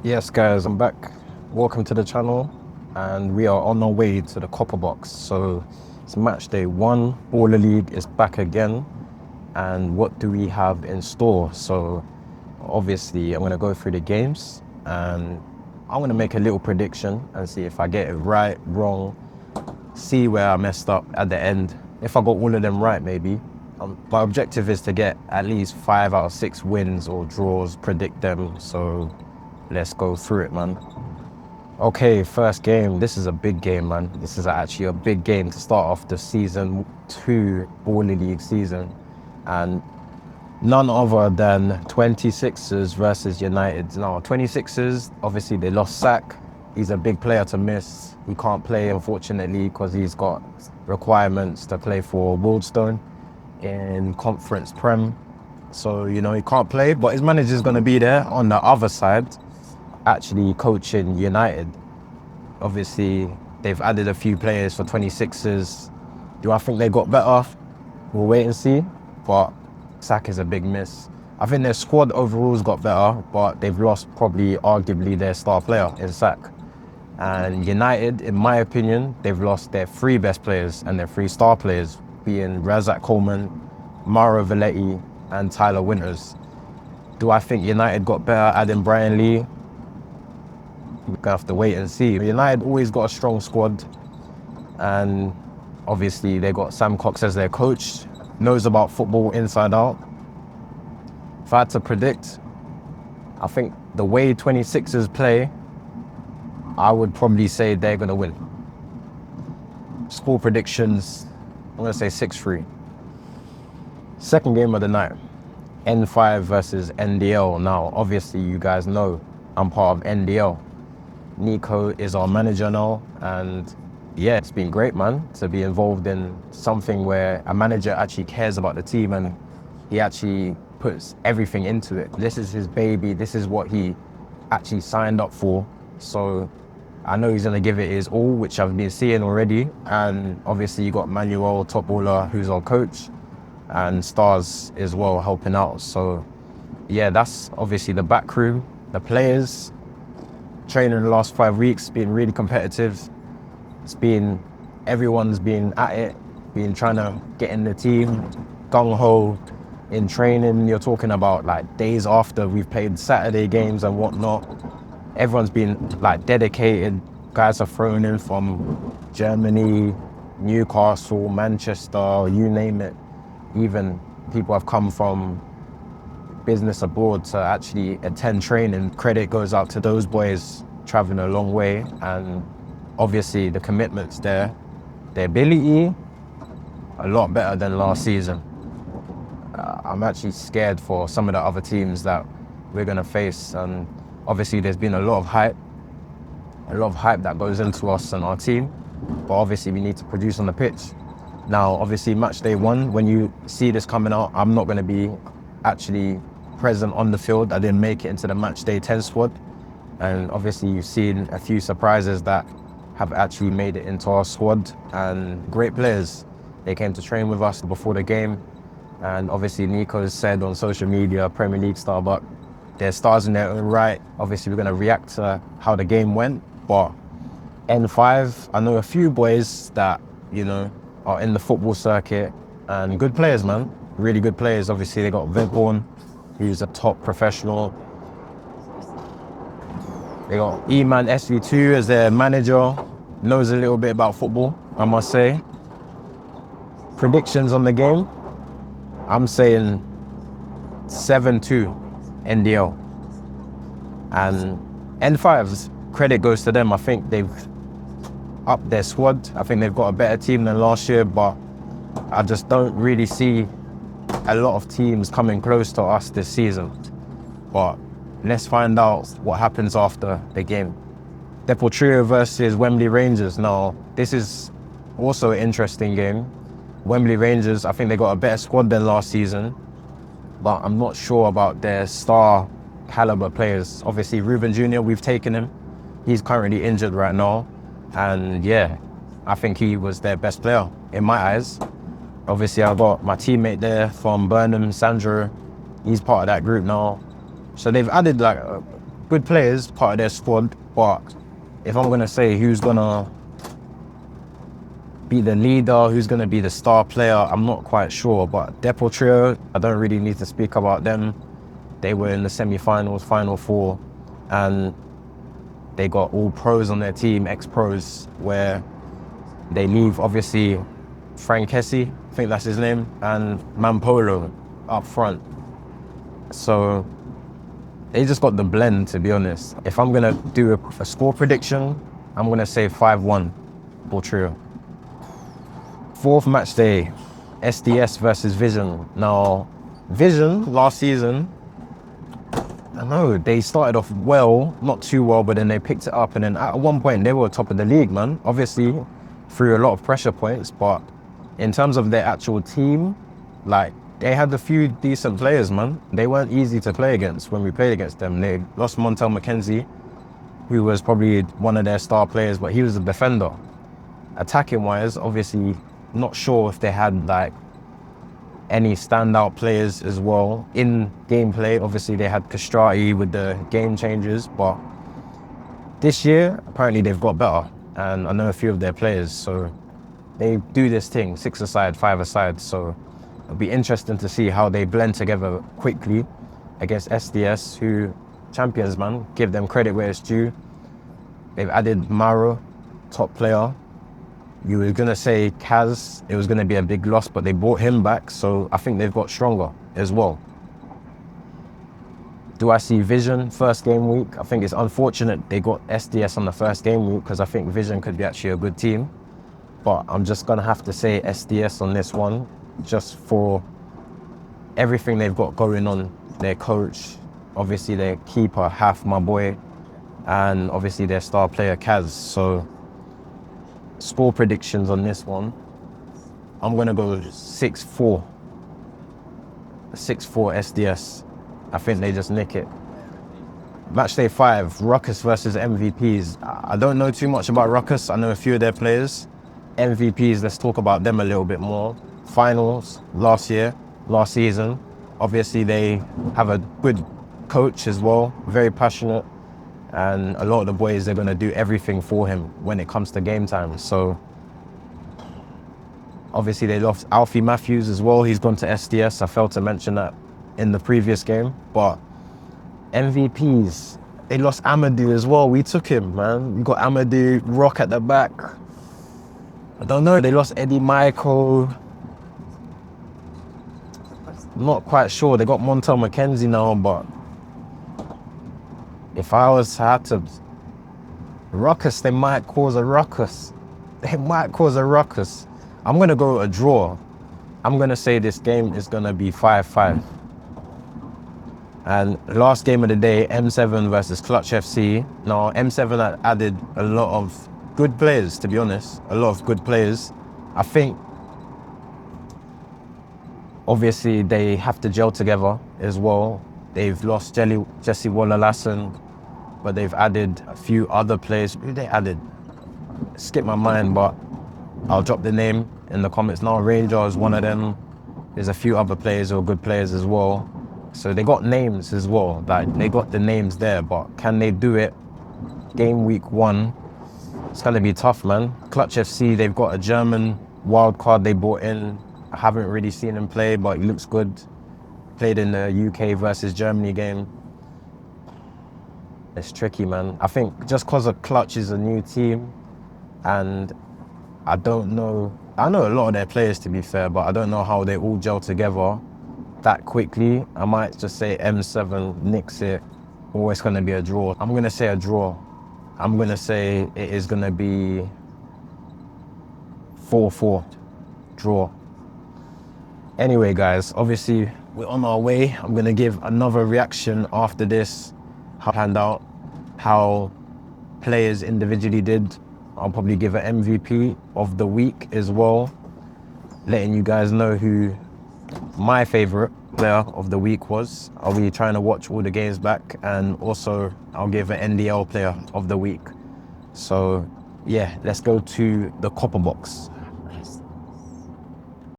Yes guys, I'm back. Welcome to the channel, and we are on our way to the Copper Box. So it's match day 1, Baller League is back again, and what do we have in store? So obviously I'm going to go through the games and I'm going to make a little prediction and see if I get it right, wrong, see where I messed up at the end. If I got all of them right, maybe. My objective is to get at least 5 out of 6 wins or draws, predict them. So let's go through it, man. Okay, first game. This is a big game, man. This is actually a big game to start off the season 2 Baller League season. And none other than 26ers versus United. Now, 26ers, obviously they lost Sack. He's a big player to miss. He can't play, unfortunately, because he's got requirements to play for Wildstone in Conference Prem. So, he can't play, but his manager's going to be there on the other side, actually coaching United. Obviously, they've added a few players for 26ers. Do I think they got better? We'll wait and see, but Sack is a big miss. I think their squad overall's got better, but they've lost probably arguably their star player in Sack. And United, in my opinion, they've lost their 3 best players and their 3 star players, being Razak Coleman, Mauro Valetti, and Tyler Winters. Do I think United got better adding Brian Lee? We're gonna have to wait and see. United always got a strong squad, and obviously they got Sam Cox as their coach, knows about football inside out. If I had to predict, I think the way 26ers play, I would probably say they're gonna win. Score predictions, I'm gonna say 6-3. Second game of the night, N5 versus NDL. Now, obviously you guys know I'm part of NDL. Nico is our manager now, and yeah, it's been great, man, to be involved in something where a manager actually cares about the team and he actually puts everything into it. This is his baby, this is what he actually signed up for. So I know he's gonna give it his all, which I've been seeing already. And obviously you got Manuel Top Baller, who's our coach, and Stars as well helping out. So yeah, that's obviously the back room. The players, training the last 5 weeks, been really competitive. Everyone's been at it, been trying to get in the team, gung-ho in training. You're talking about like days after we've played Saturday games and whatnot. Everyone's been like dedicated. Guys are thrown in from Germany, Newcastle, Manchester, you name it. Even people have come from business abroad to actually attend training. Credit goes out to those boys traveling a long way, and obviously the commitment's there. Their ability, a lot better than last season. I'm actually scared for some of the other teams that we're gonna face, and obviously there's been a lot of hype that goes into us and our team, but obviously we need to produce on the pitch. Now, obviously match day 1, when you see this coming out, I'm not gonna be actually present on the field. I didn't make it into the match day 10 squad. And obviously you've seen a few surprises that have actually made it into our squad, and great players. They came to train with us before the game. And obviously Nico said on social media, Premier League star, but they're stars in their own right. Obviously we're gonna react to how the game went, but N5, I know a few boys that, are in the football circuit, and good players, man. Really good players. Obviously they got Vegborn, who's a top professional. They got E-Man SV2 as their manager, knows a little bit about football, I must say. Predictions on the game, I'm saying 7-2 NDL. And N5's credit goes to them. I think they've upped their squad. I think they've got a better team than last year, but I just don't really see a lot of teams coming close to us this season. But let's find out what happens after the game. Deportivo versus Wembley Rangers. Now, this is also an interesting game. Wembley Rangers, I think they got a better squad than last season, but I'm not sure about their star caliber players. Obviously, Ruben Jr., we've taken him. He's currently injured right now. And yeah, I think he was their best player in my eyes. Obviously, I've got my teammate there from Burnham, Sandro. He's part of that group now. So they've added like a good players, part of their squad, but if I'm gonna say who's gonna be the leader, who's gonna be the star player, I'm not quite sure. But Depot Trio, I don't really need to speak about them. They were in the semi-finals, Final Four, and they got all pros on their team, ex-pros, where they leave, obviously, Frank Hesse, I think that's his name, and Mampolo up front. So they just got the blend, to be honest. If I'm gonna do a score prediction, I'm gonna say 5-1, Trio. Fourth match day, SDS versus Vision. Now, Vision last season, I know they started off well, not too well, but then they picked it up, and then at one point they were top of the league, man. Obviously, through a lot of pressure points, but in terms of their actual team, like, they had a few decent players, man. They weren't easy to play against when we played against them. They lost Montel McKenzie, who was probably one of their star players, but he was a defender. Attacking wise, obviously, not sure if they had like any standout players as well. In gameplay, obviously they had Castrati with the game changers, but this year, apparently they've got better. And I know a few of their players, so they do this thing, 6-a-side, 5-a-side. So it'll be interesting to see how they blend together quickly against SDS, who champions, man. Give them credit where it's due. They've added Maro, top player. You were gonna say Kaz, it was gonna be a big loss, but they brought him back, so I think they've got stronger as well. Do I see Vision first game week? I think it's unfortunate they got SDS on the first game week, because I think Vision could be actually a good team. But I'm just gonna have to say SDS on this one, just for everything they've got going on. Their coach, obviously their keeper, Half, my boy, and obviously their star player, Kaz. So score predictions on this one, I'm gonna go 6-4. 6-4 SDS. I think they just nick it. Matchday 5, Ruckus versus MVPs. I don't know too much about Ruckus. I know a few of their players. MVPs, let's talk about them a little bit more. Finals last season. Obviously they have a good coach as well, very passionate. And a lot of the boys, they're gonna do everything for him when it comes to game time. So obviously they lost Alfie Matthews as well. He's gone to SDS. I failed to mention that in the previous game. But MVPs, they lost Amadou as well. We took him, man. We got Amadou, Rock at the back. I don't know, they lost Eddie Michael. I'm not quite sure. They got Montel McKenzie now, but if I was to have to ruckus, they might cause a ruckus. They might cause a ruckus. I'm gonna go a draw. I'm gonna say this game is gonna be 5-5. And last game of the day, M7 versus Clutch FC. Now, M7 had added a lot of good players, to be honest. A lot of good players. I think, obviously, they have to gel together as well. They've lost Jesse Waller-Lassen, but they've added a few other players. Who they added? Skip my mind, but I'll drop the name in the comments now. Ranger is one of them. There's a few other players who are good players as well. So they got names as well. Like, they got the names there, but can they do it game week 1? It's gonna be tough, man. Clutch FC, they've got a German wild card they brought in. I haven't really seen him play, but he looks good. Played in the UK versus Germany game. It's tricky, man. I think just because of Clutch is a new team, and I don't know, I know a lot of their players, to be fair, but I don't know how they all gel together that quickly. I might just say M7 nicks it, or it's gonna be a draw. I'm gonna say a draw. I'm gonna say it is gonna be 4-4 draw. Anyway, guys, obviously we're on our way. I'm gonna give another reaction after this, hand out how players individually did. I'll probably give an MVP of the week as well, letting you guys know who my favorite player of the week was. I'll be trying to watch all the games back, and also I'll give an NDL player of the week. So yeah, let's go to the copper box.